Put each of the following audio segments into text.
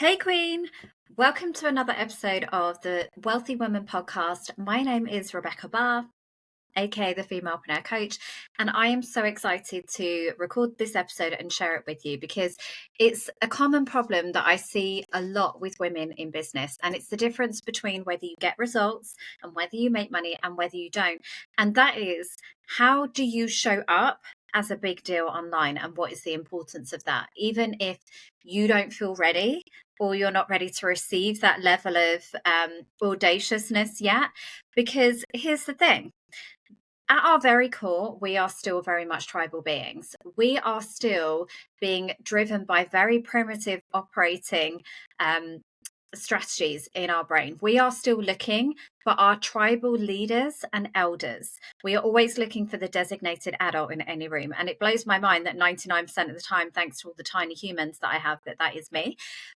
Hey Queen, welcome to another episode of the Wealthy Women podcast. My name is Rebecca Barr, aka the Femalepreneur Coach, and I am so excited to record this episode and share it with you because it's a common problem that I see a lot with women in business, and it's the difference between whether you get results and whether you make money and whether you don't. And that is, how do you show up as a big deal online, and what is the importance of that, even if you don't feel ready or you're not ready to receive that level of audaciousness yet? Because here's the thing. At our very core, we are still very much tribal beings. We are still being driven by very primitive operating strategies in our brain. We are still looking for our tribal leaders and elders. We are always looking for the designated adult in any room. And it blows my mind that 99% of the time, thanks to all the tiny humans that I have, that is me.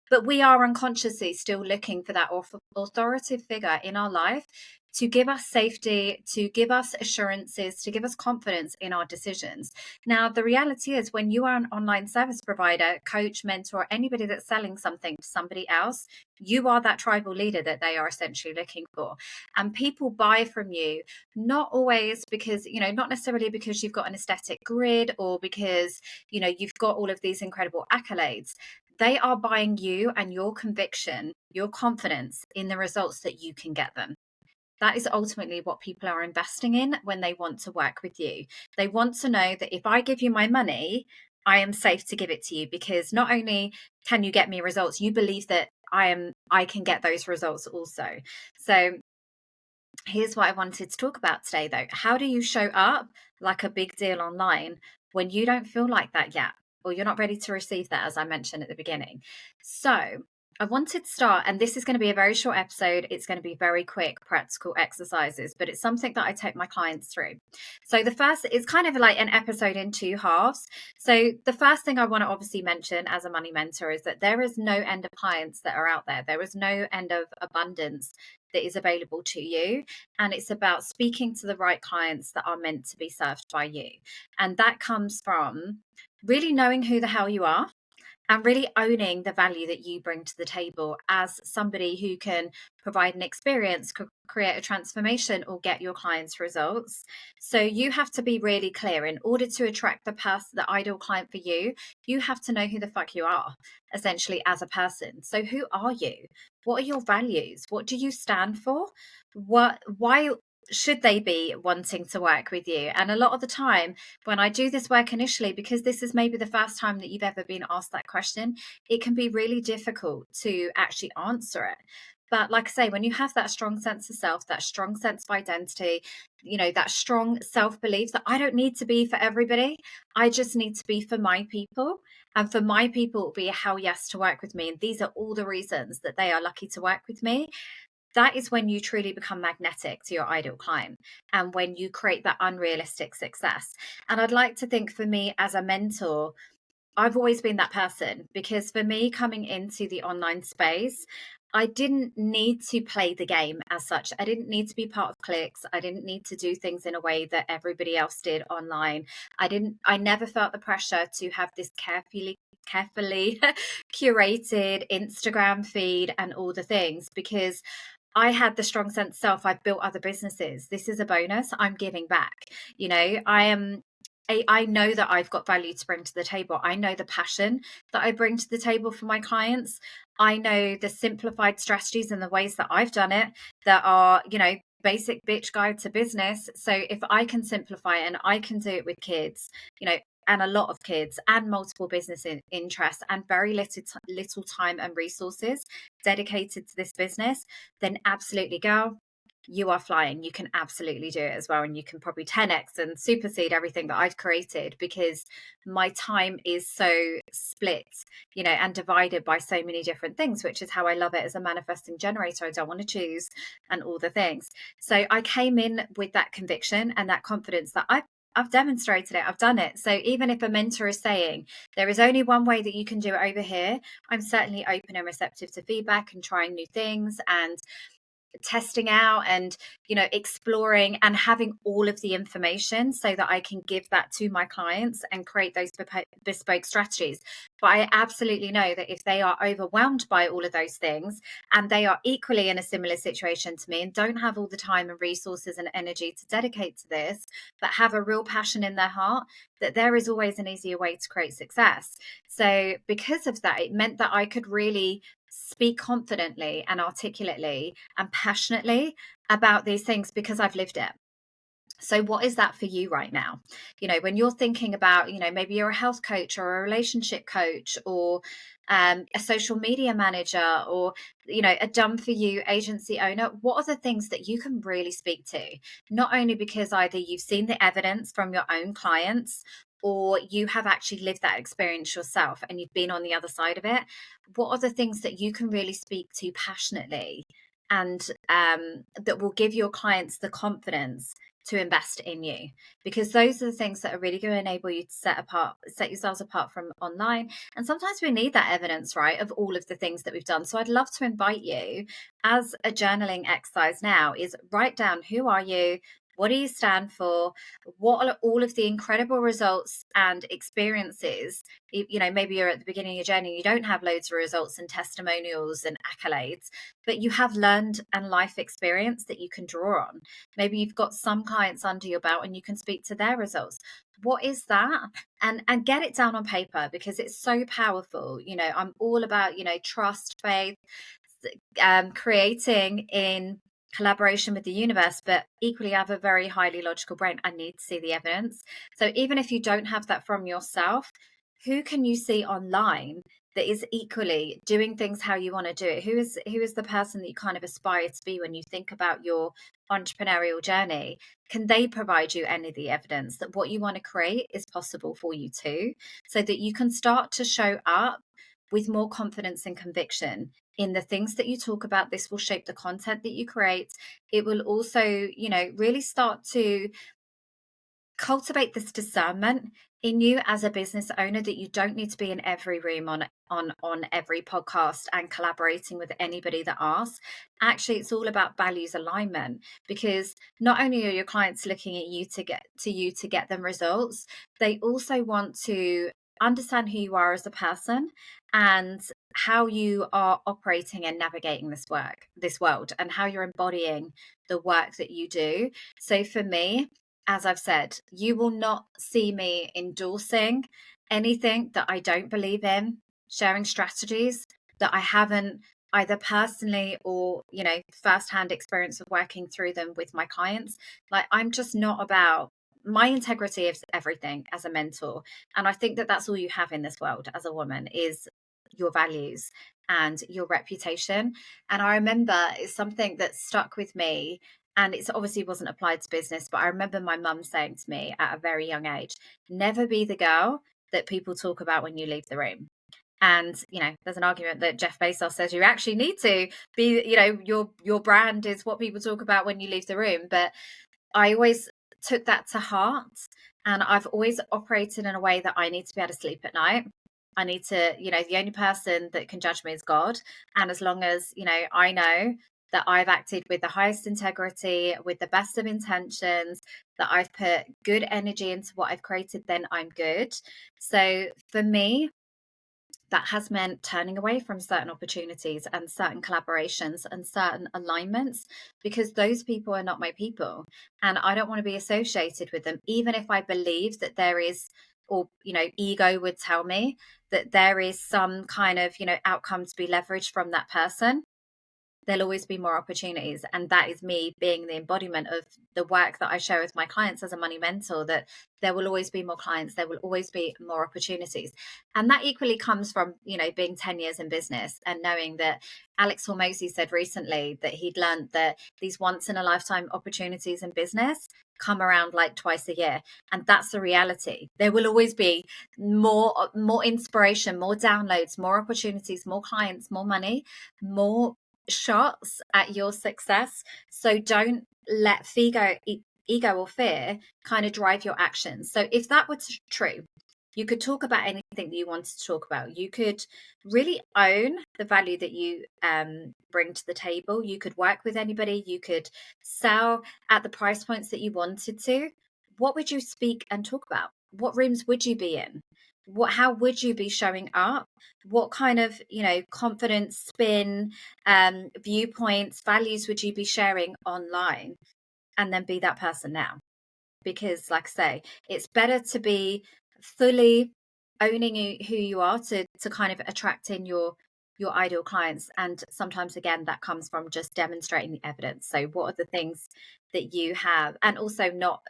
But we are unconsciously still looking for that authoritative figure in our life to give us safety, to give us assurances, to give us confidence in our decisions. Now, the reality is when you are an online service provider, coach, mentor, anybody that's selling something to somebody else, you are that tribal leader that they are essentially looking for. And people buy from you, not always because, not necessarily because you've got an aesthetic grid or because, you've got all of these incredible accolades. They are buying you and your conviction, your confidence in the results that you can get them. That is ultimately what people are investing in when they want to work with you. They want to know that if I give you my money, I am safe to give it to you, because not only can you get me results, you believe that I can get those results also. So here's what I wanted to talk about today though. How do you show up like a big deal online when you don't feel like that yet, or you're not ready to receive that, as I mentioned at the beginning? So I wanted to start, and this is going to be a very short episode. It's going to be very quick, practical exercises, but it's something that I take my clients through. So the first is kind of like an episode in two halves. So the first thing I want to obviously mention as a money mentor is that there is no end of clients that are out there. There is no end of abundance that is available to you. And it's about speaking to the right clients that are meant to be served by you. And that comes from really knowing who the hell you are, and really owning the value that you bring to the table as somebody who can provide an experience, create a transformation, or get your clients results. So you have to be really clear. In order to attract the ideal client for you, you have to know who the fuck you are, essentially, as a person. So who are you? What are your values? What do you stand for? Why should they be wanting to work with you? And a lot of the time when I do this work initially, because this is maybe the first time that you've ever been asked that question, it can be really difficult to actually answer it. But like I say, when you have that strong sense of self, that strong sense of identity, that strong self-belief that I don't need to be for everybody, I just need to be for my people. And for my people, it will be a hell yes to work with me. And these are all the reasons that they are lucky to work with me. That is when you truly become magnetic to your ideal client, and when you create that unrealistic success. And I'd like to think, for me as a mentor, I've always been that person, because for me, coming into the online space, I didn't need to play the game as such. I didn't need to be part of cliques. I didn't need to do things in a way that everybody else did online. I never felt the pressure to have this carefully curated Instagram feed and all the things, because I had the strong sense of self. I've built other businesses. This is a bonus. I'm giving back. I know that I've got value to bring to the table. I know the passion that I bring to the table for my clients. I know the simplified strategies and the ways that I've done it that are, basic bitch guide to business. So if I can simplify it and I can do it with kids, and a lot of kids and multiple business interests and very little time and resources dedicated to this business, then absolutely, girl, you are flying. You can absolutely do it as well. And you can probably 10x and supersede everything that I've created, because my time is so split, and divided by so many different things, which is how I love it as a manifesting generator. I don't want to choose, and all the things. So I came in with that conviction and that confidence that I've demonstrated it. I've done it. So even if a mentor is saying there is only one way that you can do it over here, I'm certainly open and receptive to feedback and trying new things. And testing out and, exploring and having all of the information so that I can give that to my clients and create those bespoke strategies. But I absolutely know that if they are overwhelmed by all of those things and they are equally in a similar situation to me and don't have all the time and resources and energy to dedicate to this, but have a real passion in their heart, that there is always an easier way to create success. So because of that, it meant that I could really speak confidently and articulately and passionately about these things because I've lived it. So what is that for you right now? When you're thinking about, maybe you're a health coach or a relationship coach or a social media manager or, a done for you agency owner, what are the things that you can really speak to? Not only because either you've seen the evidence from your own clients or you have actually lived that experience yourself and you've been on the other side of it. What are the things that you can really speak to passionately and that will give your clients the confidence to invest in you? Because those are the things that are really going to enable you to set yourselves apart from online. And sometimes we need that evidence, right, of all of the things that we've done. So I'd love to invite you, as a journaling exercise now, is write down, who are you? What do you stand for? What are all of the incredible results and experiences? Maybe you're at the beginning of your journey, you don't have loads of results and testimonials and accolades, but you have learned and life experience that you can draw on. Maybe you've got some clients under your belt and you can speak to their results. What is that? And get it down on paper, because it's so powerful. I'm all about, trust, faith, creating in collaboration with the universe, but equally I have a very highly logical brain. I need to see the evidence. So even if you don't have that from yourself, who can you see online that is equally doing things how you want to do it? Who is the person that you kind of aspire to be when you think about your entrepreneurial journey? Can they provide you any of the evidence that what you want to create is possible for you too, so that you can start to show up with more confidence and conviction in the things that you talk about? This will shape the content that you create. It will also, really start to cultivate this discernment in you as a business owner, that you don't need to be in every room on every podcast and collaborating with anybody that asks. Actually, it's all about values alignment, because not only are your clients looking at you to get them results, they also want to understand who you are as a person and how you are operating and navigating this world, and how you're embodying the work that you do. So for me, as I've said, you will not see me endorsing anything that I don't believe in, sharing strategies that I haven't either personally or, firsthand experience of working through them with my clients. Like, I'm just not about, my integrity is everything as a mentor. And I think that that's all you have in this world as a woman, is your values and your reputation. And I remember it's something that stuck with me, and it's obviously wasn't applied to business, but I remember my mum saying to me at a very young age, never be the girl that people talk about when you leave the room. And, there's an argument that Jeff Bezos says you actually need to be, your brand is what people talk about when you leave the room. But I always took that to heart. And I've always operated in a way that I need to be able to sleep at night. I need to, the only person that can judge me is God. And as long as, I know that I've acted with the highest integrity, with the best of intentions, that I've put good energy into what I've created, then I'm good. So for me, that has meant turning away from certain opportunities and certain collaborations and certain alignments, because those people are not my people. And I don't want to be associated with them, even if I believe that there is, or, ego would tell me that there is some kind of, outcome to be leveraged from that person. There'll always be more opportunities. And that is me being the embodiment of the work that I share with my clients as a money mentor, that there will always be more clients, there will always be more opportunities. And that equally comes from, being 10 years in business and knowing that Alex Hormozy said recently that he'd learned that these once in a lifetime opportunities in business come around like twice a year. And that's the reality. There will always be more inspiration, more downloads, more opportunities, more clients, more money, more shots at your success. So don't let ego or fear kind of drive your actions. So if that were true, You could talk about anything that you wanted to talk about. You could really own the value that you bring to the table. You could work with anybody. You could sell at the price points that you wanted to. What would you speak and talk about? What rooms would you be in? How would you be showing up? What kind of, confidence, spin, viewpoints, values would you be sharing online? And then be that person now. Because like I say, it's better to be fully owning who you are to kind of attract in your ideal clients. And sometimes again that comes from just demonstrating the evidence. So what are the things that you have, and also not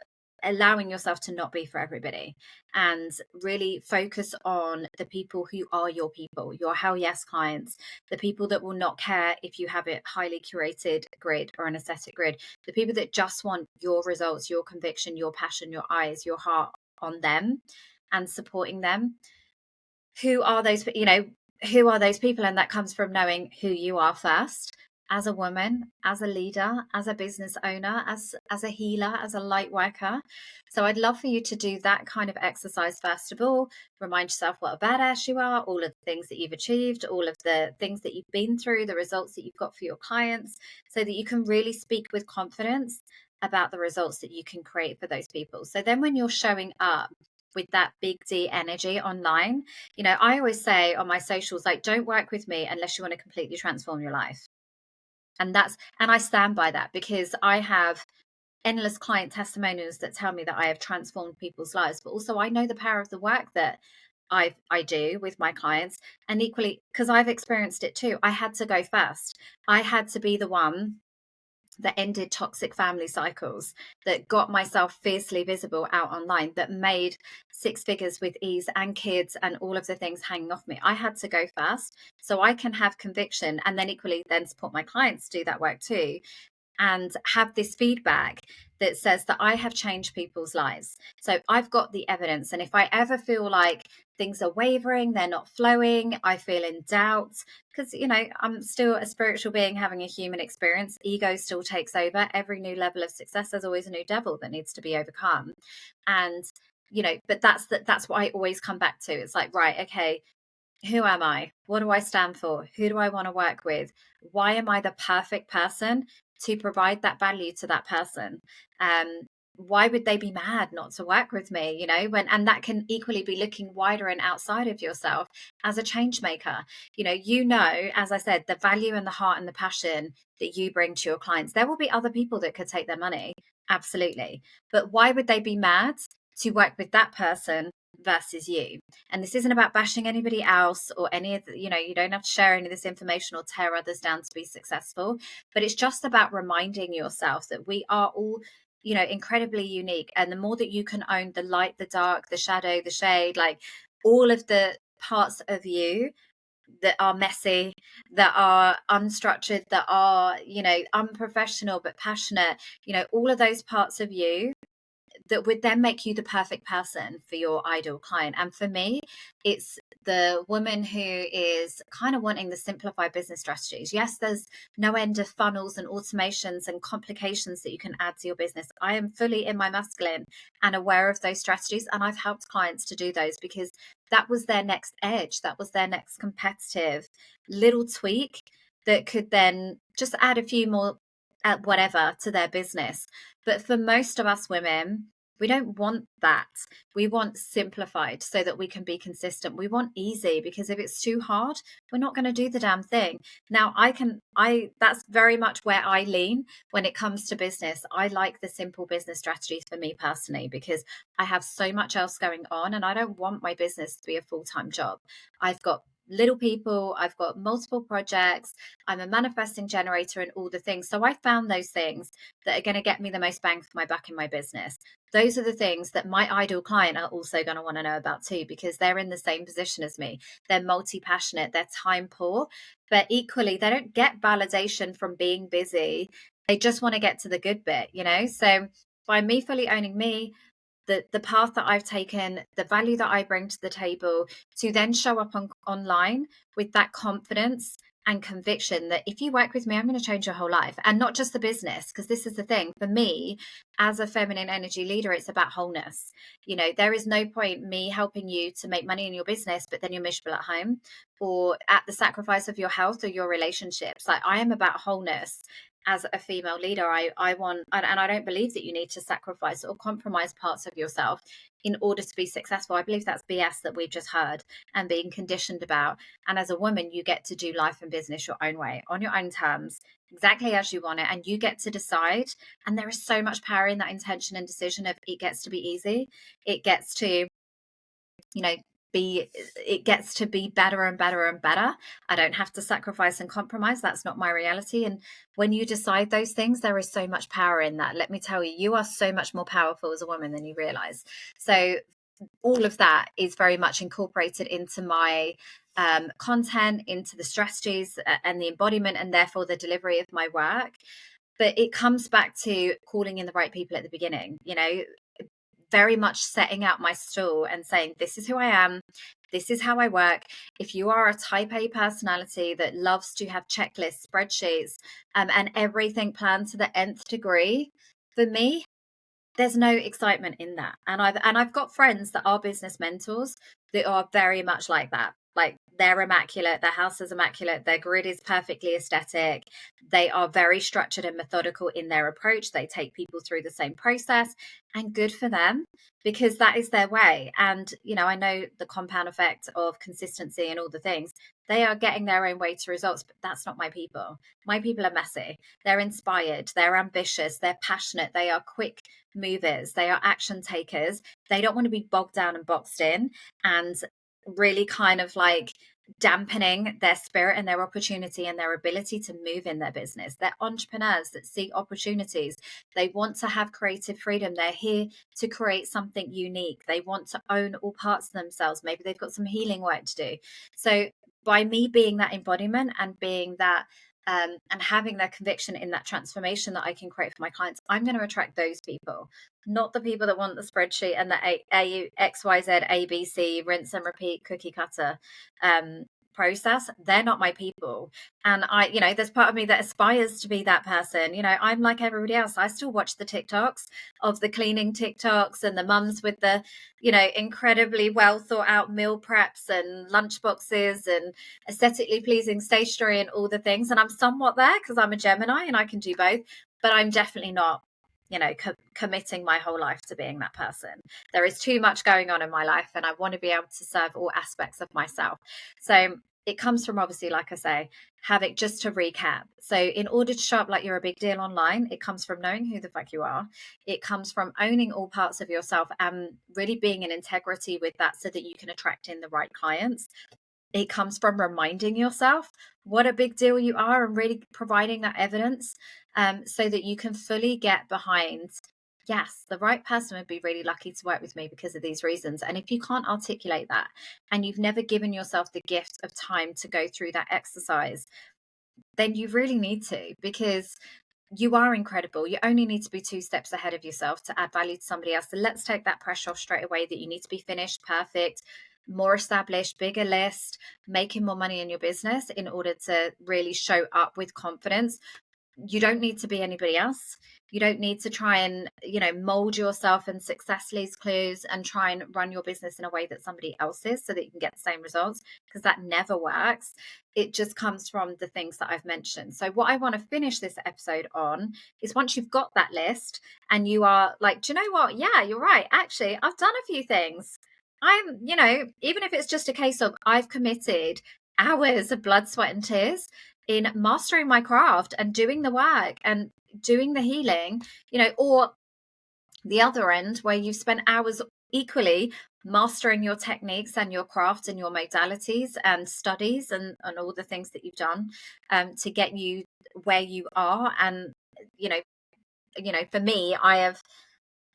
allowing yourself to not be for everybody, and really focus on the people who are your people, your hell yes clients, the people that will not care if you have a highly curated grid or an aesthetic grid, the people that just want your results, your conviction, your passion, your eyes, your heart on them, and supporting them. Who are those people? And that comes from knowing who you are first, as a woman, as a leader, as a business owner, as a healer, as a light worker. So I'd love for you to do that kind of exercise first of all. Remind yourself what a badass you are, all of the things that you've achieved, all of the things that you've been through, the results that you've got for your clients, so that you can really speak with confidence about the results that you can create for those people. So then when you're showing up with that big D energy online, I always say on my socials, like, don't work with me unless you want to completely transform your life. And I stand by that, because I have endless client testimonials that tell me that I have transformed people's lives, but also I know the power of the work that I do with my clients. And equally, because I've experienced it too, I had to go first. I had to be the one that ended toxic family cycles, that got myself fiercely visible out online, that made six figures with ease and kids and all of the things hanging off me. I had to go first so I can have conviction, and then equally then support my clients to do that work too, and have this feedback that says that I have changed people's lives. So I've got the evidence. And if I ever feel like things are wavering, they're not flowing, I feel in doubt, because, I'm still a spiritual being having a human experience. Ego still takes over. Every new level of success, there's always a new devil that needs to be overcome. And, but that's what I always come back to. It's like, right, okay, who am I? What do I stand for? Who do I want to work with? Why am I the perfect person to provide that value to that person? Why would they be mad not to work with me? And that can equally be looking wider and outside of yourself as a change maker. As I said, the value and the heart and the passion that you bring to your clients. There will be other people that could take their money. Absolutely. But why would they be mad to work with that person versus you? And this isn't about bashing anybody else or any of the, you don't have to share any of this information or tear others down to be successful, but it's just about reminding yourself that we are all, incredibly unique. And the more that you can own the light, the dark, the shadow, the shade, like all of the parts of you that are messy, that are unstructured, that are, unprofessional but passionate, all of those parts of you that would then make you the perfect person for your ideal client. And for me, it's the woman who is kind of wanting the simplified business strategies. Yes, there's no end of funnels and automations and complications that you can add to your business. I am fully in my masculine and aware of those strategies. And I've helped clients to do those because that was their next edge. That was their next competitive little tweak that could then just add a few more whatever to their business. But for most of us women, we don't want that. We want simplified so that we can be consistent. We want easy, because if it's too hard, we're not going to do the damn thing. Now, that's very much where I lean when it comes to business. I like the simple business strategies for me personally, because I have so much else going on and I don't want my business to be a full-time job. I've got little people, I've got multiple projects, I'm a manifesting generator and all the things. So I found those things that are going to get me the most bang for my buck in my business. Those are the things that my ideal client are also going to want to know about too, because they're in the same position as me. They're multi-passionate, they're time poor, but equally they don't get validation from being busy. They just want to get to the good bit, So by me fully owning me, the path that I've taken, the value that I bring to the table, to then show up online with that confidence and conviction that if you work with me, I'm going to change your whole life, and not just the business. Because this is the thing for me as a feminine energy leader, it's about wholeness. There is no point me helping you to make money in your business, but then you're miserable at home or at the sacrifice of your health or your relationships. Like, I am about wholeness. As a female leader, I want, and I don't believe that you need to sacrifice or compromise parts of yourself in order to be successful. I believe that's BS that we've just heard and being conditioned about. And as a woman, you get to do life and business your own way, on your own terms, exactly as you want it. And you get to decide. And there is so much power in that intention and decision of it gets to be easy. It gets to, it gets to be better and better and better. I don't have to sacrifice and compromise. That's not my reality. And when you decide those things, there is so much power in that. Let me tell you, you are so much more powerful as a woman than you realize. So all of that is very much incorporated into my content, into the strategies and the embodiment, and therefore the delivery of my work. But it comes back to calling in the right people at the beginning, very much setting out my stall and saying, this is who I am. This is how I work. If you are a type A personality that loves to have checklists, spreadsheets, and everything planned to the nth degree, for me, there's no excitement in that. And I've got friends that are business mentors that are very much like that. Like, they're immaculate, their house is immaculate, their grid is perfectly aesthetic. They are very structured and methodical in their approach. They take people through the same process, and good for them, because that is their way. And, I know the compound effect of consistency and all the things. They are getting their own way to results, but that's not my people. My people are messy. They're inspired. They're ambitious. They're passionate. They are quick movers. They are action takers. They don't want to be bogged down and boxed in and really kind of like dampening their spirit and their opportunity and their ability to move in their business. They're entrepreneurs that seek opportunities. They want to have creative freedom. They're here to create something unique. They want to own all parts of themselves. Maybe they've got some healing work to do. So by me being that embodiment and being that and having their conviction in that transformation that I can create for my clients, I'm going to attract those people, not the people that want the spreadsheet and the XYZ ABC rinse and repeat cookie cutter process. They're not my people. And there's part of me that aspires to be that person. I'm like everybody else. I still watch the TikToks of the cleaning TikToks and the mums with the, incredibly well thought out meal preps and lunch boxes and aesthetically pleasing stationery and all the things. And I'm somewhat there because I'm a Gemini and I can do both, but I'm definitely not committing my whole life to being that person. There is too much going on in my life, and I want to be able to serve all aspects of myself. So it comes from, obviously, like I say, just to recap. So in order to show up like you're a big deal online, it comes from knowing who the fuck you are. It comes from owning all parts of yourself and really being in integrity with that so that you can attract in the right clients. It comes from reminding yourself what a big deal you are and really providing that evidence so that you can fully get behind, yes, the right person would be really lucky to work with me because of these reasons. And if you can't articulate that and you've never given yourself the gift of time to go through that exercise, then you really need to, because you are incredible. You only need to be 2 steps ahead of yourself to add value to somebody else. So let's take that pressure off straight away that you need to be finished, perfect, more established, bigger list, making more money in your business in order to really show up with confidence. You don't need to be anybody else. You don't need to try and, mold yourself in Success Leads clues and try and run your business in a way that somebody else is so that you can get the same results, because that never works. It just comes from the things that I've mentioned. So what I want to finish this episode on is, once you've got that list and you are like, do you know what? Yeah, you're right. Actually, I've done a few things. I'm, even if it's just a case of I've committed hours of blood, sweat, and tears in mastering my craft and doing the work and doing the healing, or the other end where you've spent hours equally mastering your techniques and your craft and your modalities and studies and all the things that you've done to get you where you are. And, for me, I have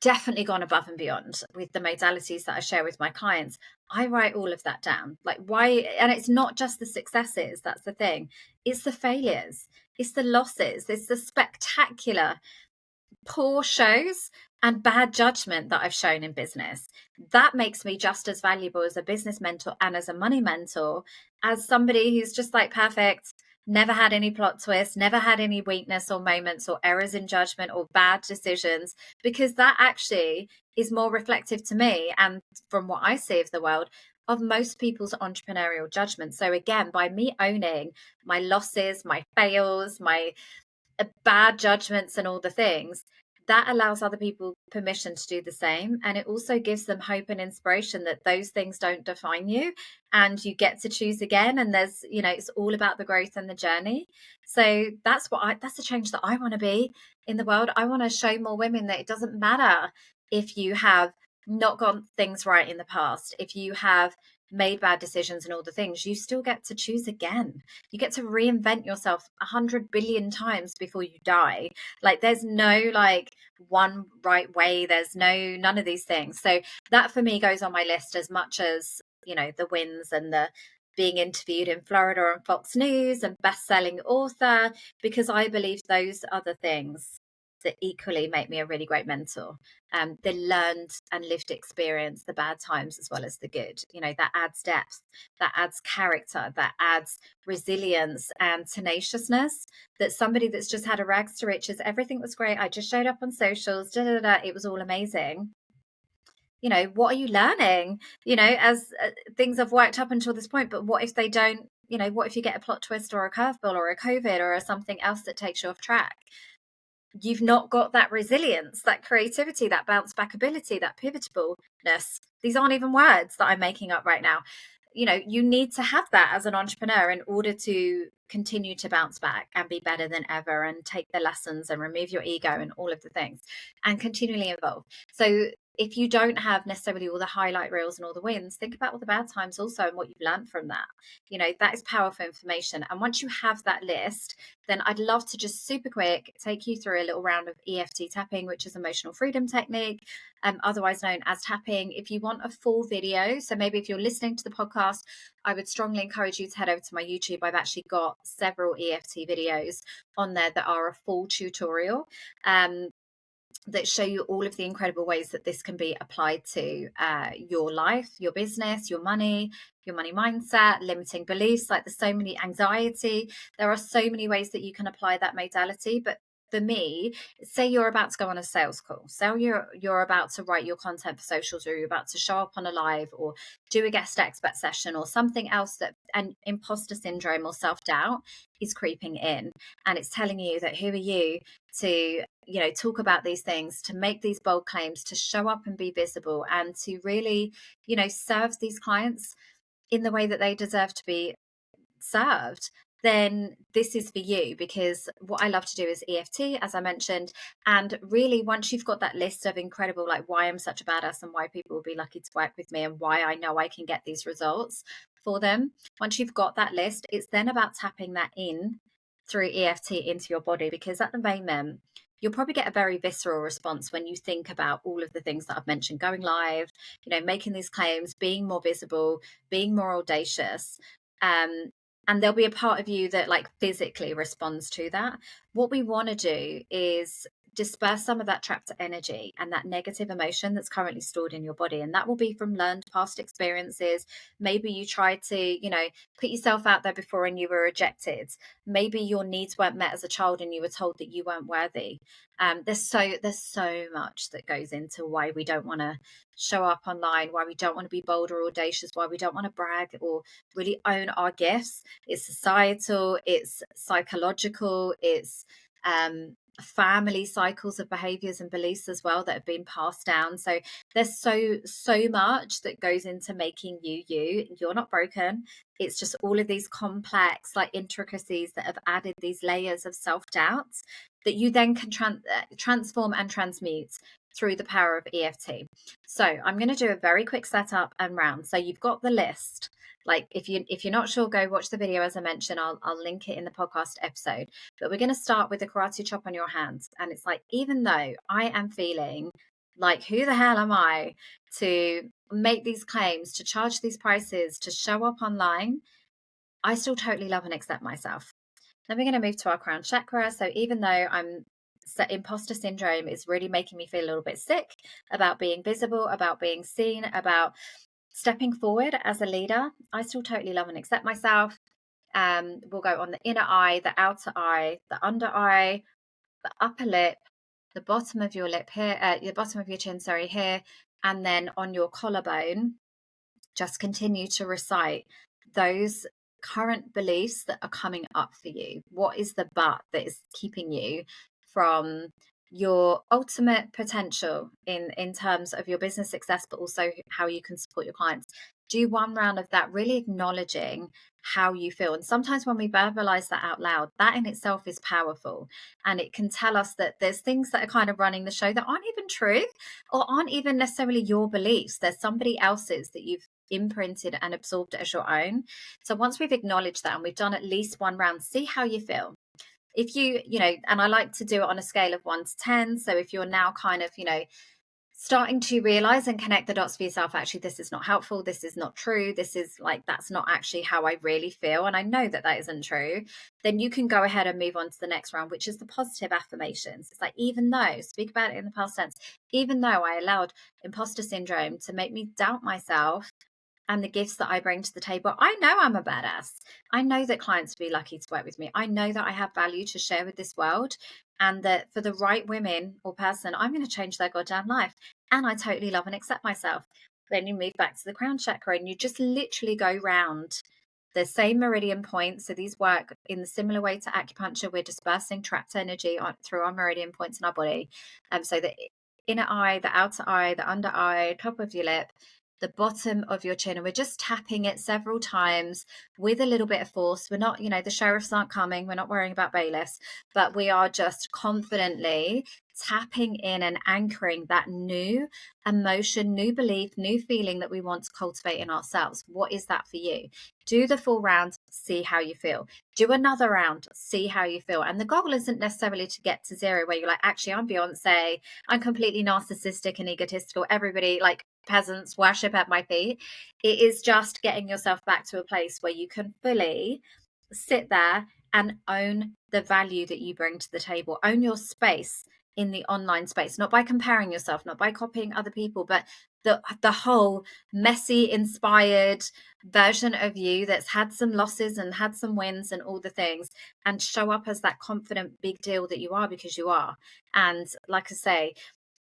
definitely gone above and beyond with the modalities that I share with my clients. I write all of that down. Like, why? And it's not just the successes. That's the thing. It's the failures. It's the losses. It's the spectacular poor shows and bad judgment that I've shown in business. That makes me just as valuable as a business mentor and as a money mentor as somebody who's just like perfect, never had any plot twists, never had any weakness or moments or errors in judgment or bad decisions, because that actually is more reflective to me and from what I see of the world of most people's entrepreneurial judgment. So again, by me owning my losses, my fails, my bad judgments and all the things, that allows other people permission to do the same. And it also gives them hope and inspiration that those things don't define you and you get to choose again. And there's, it's all about the growth and the journey. So that's the change that I want to be in the world. I want to show more women that it doesn't matter if you have not got things right in the past, if you have made bad decisions and all the things, you still get to choose again. You get to reinvent yourself 100 billion times before you die. Like there's no one right way. There's none of these things. So that for me goes on my list as much as, the wins and the being interviewed in Florida on Fox News and best-selling author, because I believe those other things that equally make me a really great mentor. The learned and lived experience, the bad times as well as the good, that adds depth, that adds character, that adds resilience and tenaciousness. That somebody that's just had a rags to riches, everything was great, I just showed up on socials, it was all amazing. What are you learning, as things have worked up until this point, but what if they don't, what if you get a plot twist or a curveball or a COVID or something else that takes you off track? You've not got that resilience, that creativity, that bounce back ability, that pivotableness. These aren't even words that I'm making up right now. You need to have that as an entrepreneur in order to continue to bounce back and be better than ever and take the lessons and remove your ego and all of the things and continually evolve. So if you don't have necessarily all the highlight reels and all the wins, think about all the bad times also and what you've learned from that. That is powerful information. And once you have that list, then I'd love to just super quick take you through a little round of EFT tapping, which is emotional freedom technique, otherwise known as tapping. If you want a full video, so maybe if you're listening to the podcast, I would strongly encourage you to head over to my YouTube. I've actually got several EFT videos on there that are a full tutorial. That show you all of the incredible ways that this can be applied to your life, your business, your money mindset, limiting beliefs. Like there's so many anxiety. There are so many ways that you can apply that modality. But for me, say you're about to go on a sales call. So you're about to write your content for socials, or you're about to show up on a live or do a guest expert session or something else, that and imposter syndrome or self-doubt is creeping in. And it's telling you that who are you to talk about these things, to make these bold claims, to show up and be visible, and to really serve these clients in the way that they deserve to be served. Then this is for you, because what I love to do is EFT, as I mentioned. And really, once you've got that list of incredible, like why I'm such a badass and why people will be lucky to work with me and why I know I can get these results for them, once you've got that list, it's then about tapping that in through EFT into your body. Because at the moment, you'll probably get a very visceral response when you think about all of the things that I've mentioned: going live, making these claims, being more visible, being more audacious. And there'll be a part of you that physically responds to that. What we want to do is disperse some of that trapped energy and that negative emotion that's currently stored in your body. And that will be from learned past experiences. Maybe you tried to, put yourself out there before and you were rejected. Maybe your needs weren't met as a child and you were told that you weren't worthy. There's so much that goes into why we don't want to show up online, why we don't want to be bold or audacious, why we don't want to brag or really own our gifts. It's societal, it's psychological, it's family cycles of behaviors and beliefs as well that have been passed down. So there's so much that goes into making you're not broken. It's just all of these complex intricacies that have added these layers of self-doubt that you then can transform and transmute through the power of EFT. So I'm going to do a very quick setup and round. So you've got the list. If you're not sure, go watch the video. As I mentioned, I'll link it in the podcast episode. But we're going to start with the karate chop on your hands. And it's even though I am feeling like, who the hell am I to make these claims, to charge these prices, to show up online, I still totally love and accept myself. Then we're going to move to our crown chakra. So even though imposter syndrome is really making me feel a little bit sick about being visible, about being seen, about stepping forward as a leader, I still totally love and accept myself. We'll go on the inner eye, the outer eye, the under eye, the upper lip, the bottom of your lip here, the bottom of your chin, sorry, here, and then on your collarbone. Just continue to recite those current beliefs that are coming up for you. What is the but that is keeping you from your ultimate potential in terms of your business success, but also how you can support your clients? Do one round of that, really acknowledging how you feel. And sometimes when we verbalize that out loud, that in itself is powerful, and it can tell us that there's things that are kind of running the show that aren't even true or aren't even necessarily your beliefs. There's somebody else's that you've imprinted and absorbed as your own. So once we've acknowledged that and we've done at least one round, see how you feel. If you know, and I like to do it on a scale of 1 to 10. So if you're now kind of, starting to realize and connect the dots for yourself, actually, this is not helpful, this is not true, this is like, that's not actually how I really feel, and I know that that isn't true, then you can go ahead and move on to the next round, which is the positive affirmations. It's like, even though, speak about it in the past tense, even though I allowed imposter syndrome to make me doubt myself and the gifts that I bring to the table, I know I'm a badass. I know that clients will be lucky to work with me. I know that I have value to share with this world, and that for the right women or person, I'm going to change their goddamn life. And I totally love and accept myself. Then you move back to the crown chakra and you just literally go round the same meridian points. So these work in the similar way to acupuncture. We're dispersing trapped energy through our meridian points in our body. So the inner eye, the outer eye, the under eye, top of your lip, the bottom of your chin, and we're just tapping it several times with a little bit of force. We're not, the sheriffs aren't coming, we're not worrying about bailiffs, but we are just confidently tapping in and anchoring that new emotion, new belief, new feeling that we want to cultivate in ourselves. What is that for you? Do the full round, see how you feel. Do another round, see how you feel. And the goal isn't necessarily to get to zero where you're like, actually, I'm Beyonce, I'm completely narcissistic and egotistical, everybody, like, peasants worship at my feet. It is just getting yourself back to a place where you can fully sit there and own the value that you bring to the table, own your space in the online space, not by comparing yourself, not by copying other people, but the whole messy, inspired version of you that's had some losses and had some wins and all the things, and show up as that confident big deal that you are, because you are. And like I say,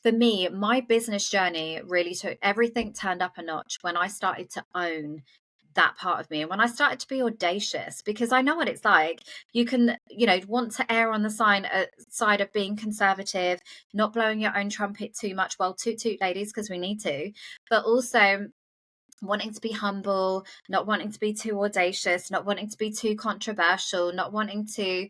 for me, my business journey really took, everything turned up a notch when I started to own that part of me, and when I started to be audacious, because I know what it's like. You can, want to err on the side of being conservative, not blowing your own trumpet too much. Well, toot toot, ladies, because we need to, but also wanting to be humble, not wanting to be too audacious, not wanting to be too controversial, not wanting to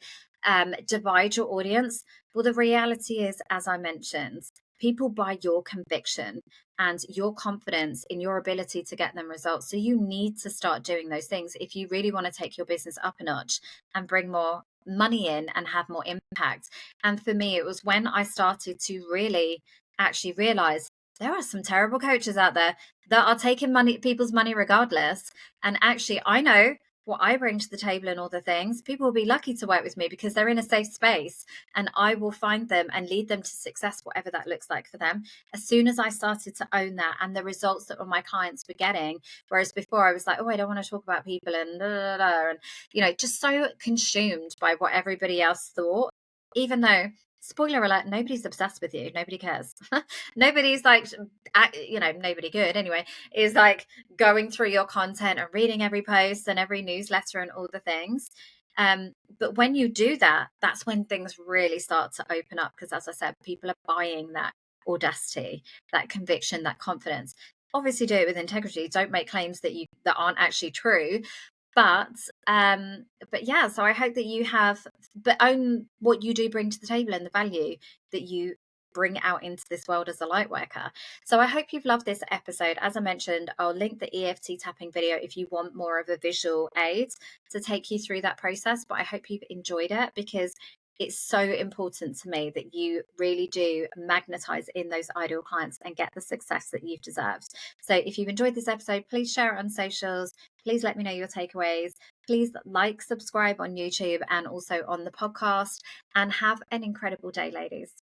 divide your audience. Well, the reality is, as I mentioned, people buy your conviction and your confidence in your ability to get them results. So you need to start doing those things if you really want to take your business up a notch and bring more money in and have more impact. And for me, it was when I started to really actually realize there are some terrible coaches out there that are taking people's money regardless. And actually, I know what I bring to the table and all the things. People will be lucky to work with me because they're in a safe space, and I will find them and lead them to success, whatever that looks like for them. As soon as I started to own that and the results that my clients were getting, whereas before I was like, oh, I don't want to talk about people and blah, blah, blah, and just so consumed by what everybody else thought, even though, spoiler alert, nobody's obsessed with you. Nobody cares. Nobody's like, nobody good anyway, is like going through your content and reading every post and every newsletter and all the things. But when you do that, that's when things really start to open up, because as I said, people are buying that audacity, that conviction, that confidence. Obviously do it with integrity. Don't make claims that aren't actually true. But yeah, so I hope that you own what you do bring to the table and the value that you bring out into this world as a light worker. So I hope you've loved this episode. As I mentioned, I'll link the EFT tapping video if you want more of a visual aid to take you through that process. But I hope you've enjoyed it, because it's so important to me that you really do magnetize in those ideal clients and get the success that you've deserved. So if you've enjoyed this episode, please share it on socials. Please let me know your takeaways. Please like, subscribe on YouTube and also on the podcast, and have an incredible day, ladies.